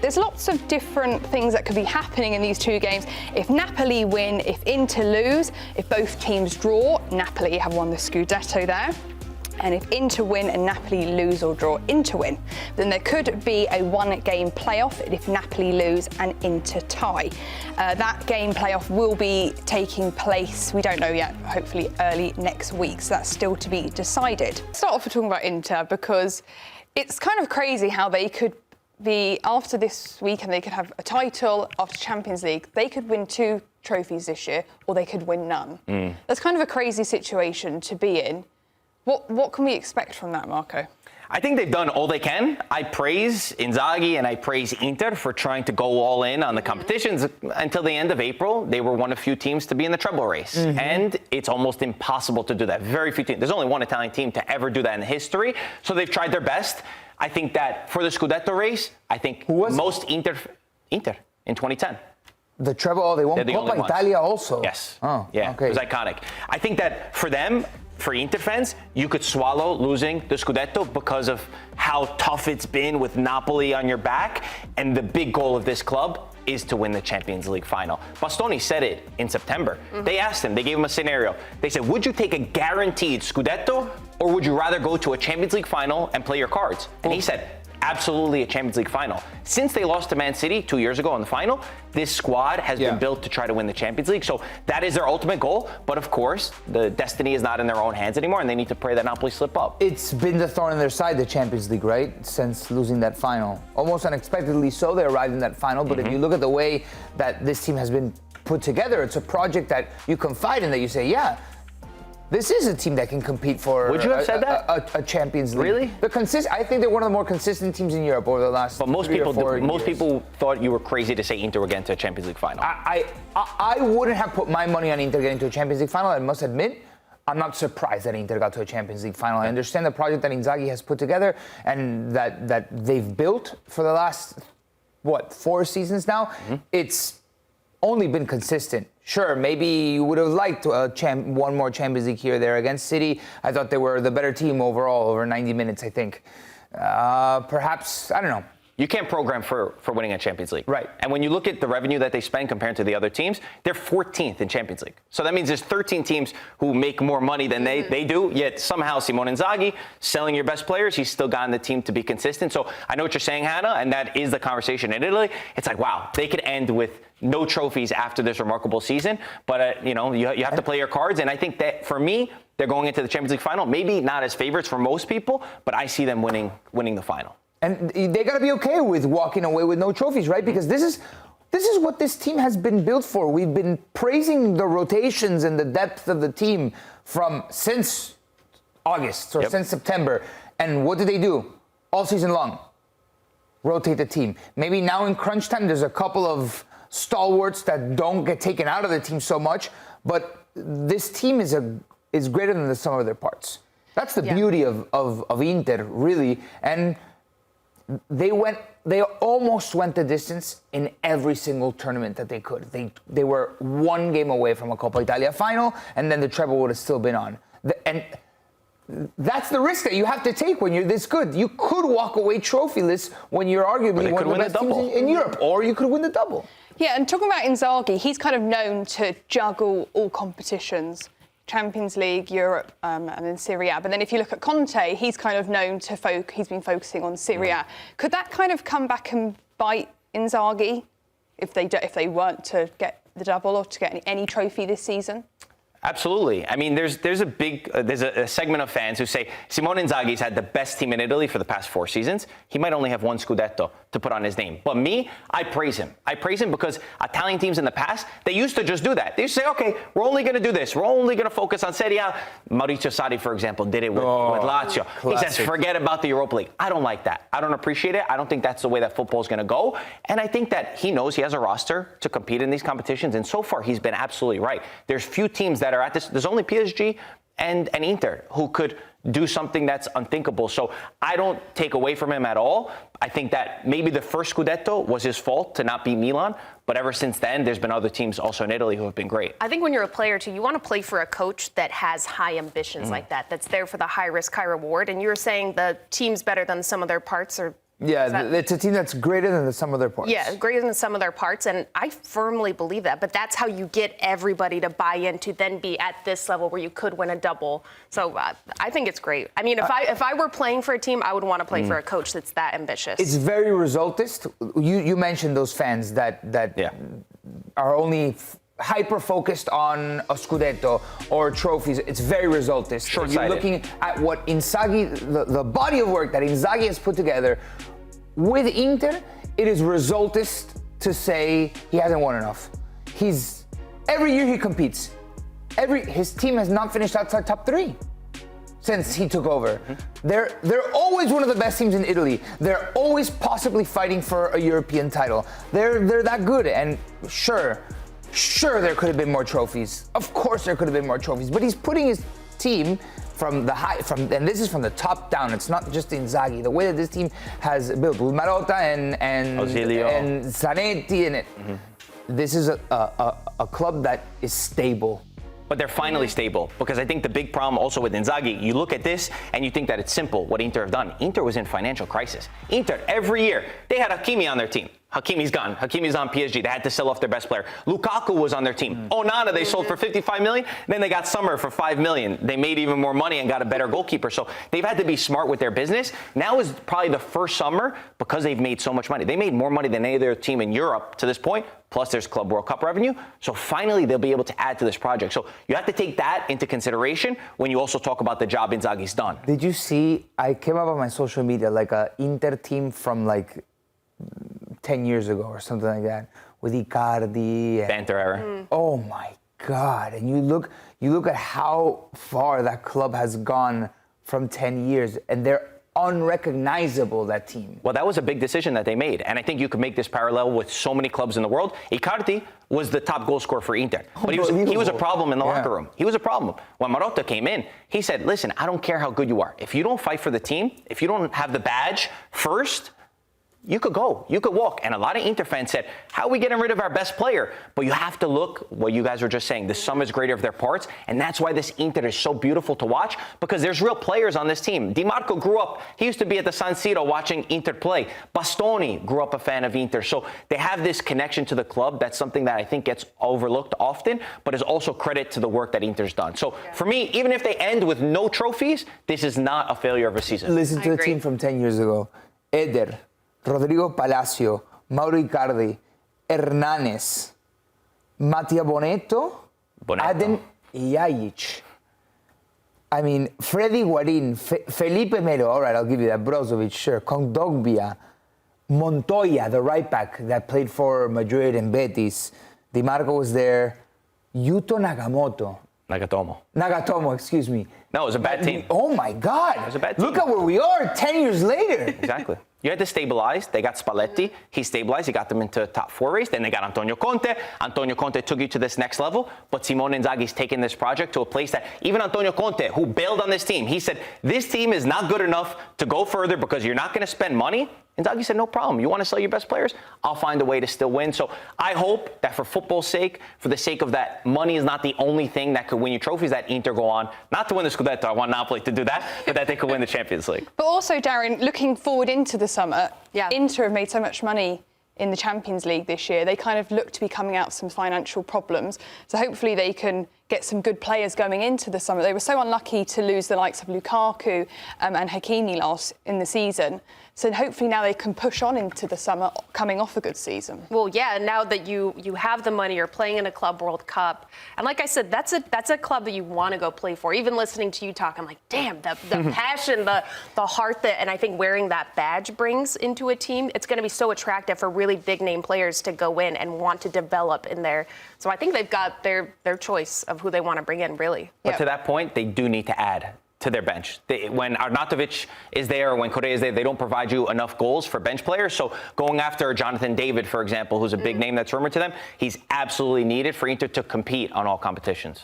there's lots of different things that could be happening in these two games. If Napoli win, if Inter lose, if both teams draw, Napoli have won the Scudetto there. And if Inter win and Napoli lose or draw, Inter win, then there could be a one-game playoff if Napoli lose and Inter tie. That game playoff will be taking place, we don't know yet, hopefully early next week, so that's still to be decided. Let's start off with talking about Inter, because it's kind of crazy how they could be, after this weekend, they could have a title, after Champions League, they could win 2 trophies this year, or they could win none. That's kind of a crazy situation to be in. What can we expect from that, Marco? I think they've done all they can. I praise Inzaghi and I praise Inter for trying to go all in on the competitions. Until the end of April, they were one of few teams to be in the treble race. And it's almost impossible to do that. Very few teams. There's only one Italian team to ever do that in history. So they've tried their best. I think that for the Scudetto race, I think most Inter in 2010. The treble, they won Coppa Italia also. Yes. Oh, yeah, okay. It was iconic. I think that for them, for Inter fans, you could swallow losing the Scudetto because of how tough it's been with Napoli on your back. And the big goal of this club is to win the Champions League final. Bastoni said it in September. They asked him, they gave him a scenario. They said, would you take a guaranteed Scudetto or would you rather go to a Champions League final and play your cards? And he said, absolutely a Champions League final. Since they lost to Man City 2 years ago in the final, this squad has been built to try to win the Champions League. So that is their ultimate goal. But of course, the destiny is not in their own hands anymore, and they need to pray that Napoli slip up. It's been the thorn in their side, the Champions League, right? Since losing that final. Almost unexpectedly so, they arrived in that final. But if you look at the way that this team has been put together, it's a project that you confide in, that you say, yeah, this is a team that can compete for Would you have said that? A Champions League. Really? I think they're one of the more consistent teams in Europe over the last But most 3 or 4 people, years. people thought you were crazy to say Inter would get into a Champions League final. I wouldn't have put my money on Inter getting to a Champions League final. I must admit, I'm not surprised that Inter got to a Champions League final. I understand the project that Inzaghi has put together and that they've built for the last, 4 seasons now. It's only been consistent. Sure, maybe you would have liked one more Champions League here or there against City. I thought they were the better team overall over 90 minutes, I think. Perhaps, I don't know. You can't program for winning a Champions League. Right. And when you look at the revenue that they spend compared to the other teams, they're 14th in Champions League. So that means there's 13 teams who make more money than they do, yet somehow Simone Inzaghi, selling your best players, he's still gotten the team to be consistent. So I know what you're saying, Hannah, and that is the conversation in Italy. It's like, wow, they could end with no trophies after this remarkable season. But, you have to play your cards. And I think that, for me, they're going into the Champions League final. Maybe not as favorites for most people, but I see them winning the final. And they got to be okay with walking away with no trophies, right? Because this is what this team has been built for. We've been praising the rotations and the depth of the team since August or since September. And what do they do all season long? Rotate the team. Maybe now in crunch time, there's a couple of stalwarts that don't get taken out of the team so much. But this team is greater than the sum of their parts. That's the beauty of Inter, really. And they almost went the distance in every single tournament that they could. They were 1 game away from a Coppa Italia final, and then the treble would have still been on. And that's the risk that you have to take when you're this good. You could walk away trophyless when you're arguably one of the best teams in Europe, or you could win the double. Yeah, and talking about Inzaghi, he's kind of known to juggle all competitions. Champions League, Europe, and then Serie A. But then if you look at Conte, he's kind of known to he's been focusing on Serie A. Could that kind of come back and bite Inzaghi if they weren't to get the double or to get any trophy this season? Absolutely. I mean, there's a segment of fans who say Simone Inzaghi's had the best team in Italy for the past 4 seasons. He might only have 1 Scudetto to put on his name. But me, I praise him. I praise him because Italian teams in the past, they used to just do that. They used to say, okay, we're only going to do this. We're only going to focus on Serie A. Maurizio Sarri, for example, did it with Lazio. Classic. He says, forget about the Europa League. I don't like that. I don't appreciate it. I don't think that's the way that football is going to go. And I think that he knows he has a roster to compete in these competitions. And so far, he's been absolutely right. There's few teams that are at this. There's only PSG and Inter who could do something that's unthinkable. So I don't take away from him at all. I think that maybe the first Scudetto was his fault to not beat Milan, but ever since then, there's been other teams also in Italy who have been great. I think when you're a player, too, you want to play for a coach that has high ambitions like that, that's there for the high risk, high reward. And you're saying the team's better than some of their parts, or Yeah, it's a team that's greater than the sum of their parts. Yeah, greater than some of their parts, and I firmly believe that. But that's how you get everybody to buy in to then be at this level where you could win a double. So I think it's great. I mean, if I were playing for a team, I would want to play for a coach that's that ambitious. It's very resultist. You mentioned those fans that are only hyper-focused on a Scudetto or trophies. It's very resultist. Short-sighted. You're looking at what Inzaghi, the body of work that Inzaghi has put together with Inter, it is resultist to say he hasn't won enough. Every year he competes. His team has not finished outside top 3 since he took over. They're always one of the best teams in Italy. They're always possibly fighting for a European title. They're that good, and sure, there could have been more trophies. Of course there could have been more trophies, but he's putting his team and this is from the top down. It's not just Inzaghi. The way that this team has built with Marotta and Zanetti in it. This is a club that is stable. But they're finally stable, because I think the big problem also with Inzaghi, you look at this and you think that it's simple what Inter have done. Inter was in financial crisis. Inter, every year, they had Hakimi on their team. Hakimi's gone. Hakimi's on PSG. They had to sell off their best player. Lukaku was on their team. Onana, they sold for 55 million. Then they got Sommer for 5 million. They made even more money and got a better goalkeeper. So they've had to be smart with their business. Now is probably the first summer, because they've made so much money. They made more money than any other team in Europe to this point. Plus there's Club World Cup revenue. So finally they'll be able to add to this project. So you have to take that into consideration when you also talk about the job Inzaghi's done. Did you see, I came up on my social media like a Inter team from like 10 years ago or something like that, with Icardi. Cantor era. Oh my God. And you look at how far that club has gone from 10 years, and they're unrecognizable, that team. Well, that was a big decision that they made. And I think you could make this parallel with so many clubs in the world. Icardi was the top goal scorer for Inter. But he was a problem in the locker room. He was a problem. When Marotta came in, he said, listen, I don't care how good you are. If you don't fight for the team, if you don't have the badge first, you could go, you could walk. And a lot of Inter fans said, how are we getting rid of our best player? But you have to look, what you guys were just saying, the sum is greater of their parts. And that's why this Inter is so beautiful to watch, because there's real players on this team. Di Marco grew up, he used to be at the San Siro watching Inter play. Bastoni grew up a fan of Inter. So they have this connection to the club. That's something that I think gets overlooked often, but is also credit to the work that Inter's done. So for me, even if they end with no trophies, this is not a failure of a season. Listen to the team from 10 years ago. Eder, Rodrigo Palacio, Mauro Icardi, Hernanes, Mattia Bonetto, Adem Ljajic. I mean, Freddy Guarin, Felipe Melo, all right, I'll give you that, Brozovic, sure, Kondogbia, Montoya, the right back that played for Madrid and Betis, Di Marco was there, Yuto Nagatomo, excuse me. No, it was a bad team. Oh my God. It was a bad team. Look at where we are 10 years later. Exactly. You had to stabilize. They got Spalletti. He stabilized. He got them into a top 4 race. Then they got Antonio Conte. Antonio Conte took you to this next level. But Simone Inzaghi's taken this project to a place that even Antonio Conte, who bailed on this team, he said, this team is not good enough to go further because you're not going to spend money. Inzaghi said, no problem. You want to sell your best players? I'll find a way to still win. So I hope that for football's sake, for the sake of that, money is not the only thing that could win you trophies, that Inter go on, not to win the Scudetto, I want Napoli to do that, but that they could win the Champions League. But also, Darian, looking forward into the summer, Inter have made so much money in the Champions League this year. They kind of look to be coming out of some financial problems. So hopefully they can get some good players going into the summer. They were so unlucky to lose the likes of Lukaku and Hakimi last in the season. So hopefully now they can push on into the summer, coming off a good season. Well, yeah, now that you have the money, you're playing in a Club World Cup. And like I said, that's a club that you want to go play for. Even listening to you talk, I'm like, damn, the passion, the heart that, and I think wearing that badge brings into a team, it's going to be so attractive for really big name players to go in and want to develop in there. So I think they've got their choice of who they want to bring in, really. But to that point, they do need to add to their bench. When Arnautovic is there or when Correa is there, they don't provide you enough goals for bench players. So going after Jonathan David, for example, who's a big name that's rumored to them, he's absolutely needed for Inter to compete on all competitions.